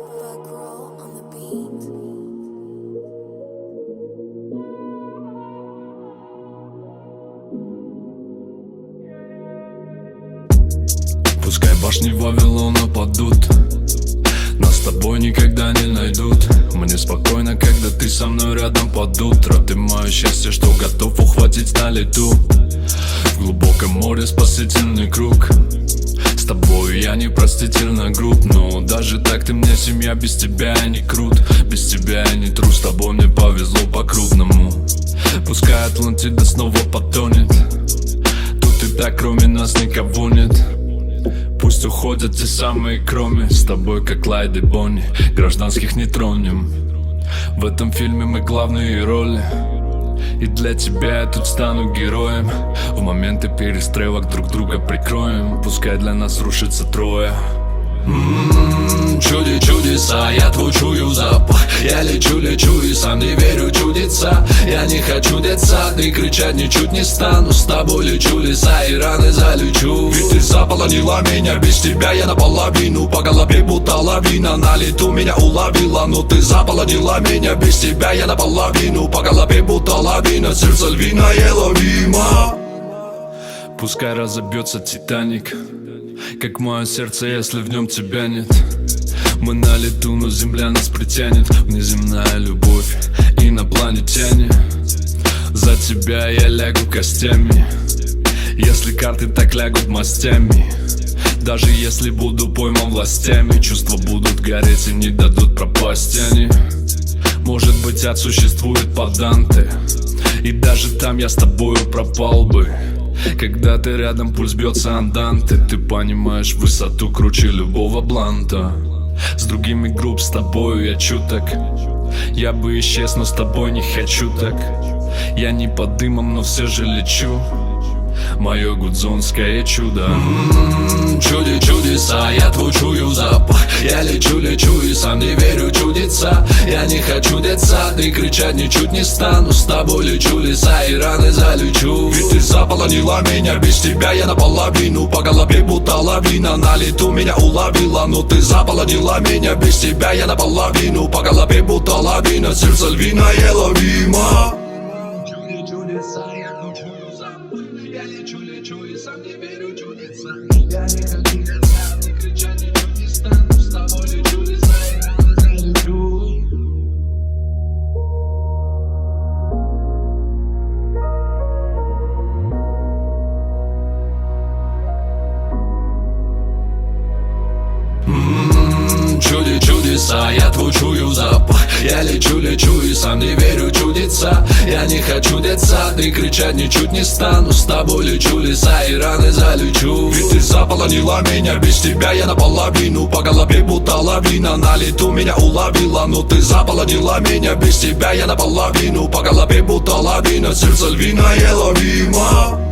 Fuck roll on the beat. Пускай башни Вавилона падут, нас с тобой никогда не найдут. Мне спокойно, когда ты со мной рядом под утро. Ты мое счастье, что готов ухватить на лету. В глубоком море спасительный круг. С тобой я непростительно груб, но даже так ты мне семья. Без тебя я не крут, без тебя я не трус. С тобой мне повезло по-крупному. Пускай Атлантида снова потонет, тут и так кроме нас никого нет. Пусть уходят те самые кроме. С тобой как Клайд и Бонни, гражданских не тронем. В этом фильме мы главные роли, и для тебя я тут стану героем. В моменты перестрелок друг друга прикроем. Пускай для нас рушится трое. Чуди чудеса, я твой чую запах. Я лечу и сам не верю чудеса. Я не хочу детсад и кричать ничуть не стану. С тобой лечу леса и раны залечу. Ведь ты заполонила меня, без тебя я наполовину. По голове будто лавина, на лету меня уловила. Но ты заполонила меня, без тебя я наполовину. По голове будто лавина, сердце львиное ловимо. Пускай разобьется Титаник, как мое сердце, если в нем тебя нет. Мы на лету, но земля нас притянет. Внеземная любовь, инопланетяне. За тебя я лягу костями, если карты так лягут мастями. Даже если буду пойман властями, чувства будут гореть и не дадут пропасть они. Может быть, ад существует по Данте, и даже там я с тобою пропал бы. Когда ты рядом, пульс бьется анданте. Ты понимаешь высоту круче любого бланта. С другими групп, с тобою я чуток. Я бы исчез, но с тобой не хочу так. Я не под дымом, но все же лечу. Мое гудзонское чудо. Чуди чудеса, я твой чую запах. Я лечу и сам не верю чудеса. Я не хочу детсад и кричать ничуть не стану. С тобой лечу леса и раны залечу. Ведь ты заполонила меня, без тебя я наполовину. По голове будто лавина, на лету меня уловила. Но ты заполонила меня, без тебя я наполовину. По голове будто лавина, сердце львиное ловимо. Я лечу и сам не верю чудеса. Я не хочу детсад и кричать ничуть не стану. С тобой лечу леса и раны залечу. Чуди чудеса, я твой чую запах. Я лечу и сам не верю чудеса. Я не хочу детсад и кричать ничуть не стану. С тобой лечу леса и раны залечу. Ведь ты заполонила меня, без тебя я наполовину. По голове будто лавина, на лету меня уловила. Но ты заполонила меня, без тебя я наполовину. По голове будто лавина, сердце львиное ловимо.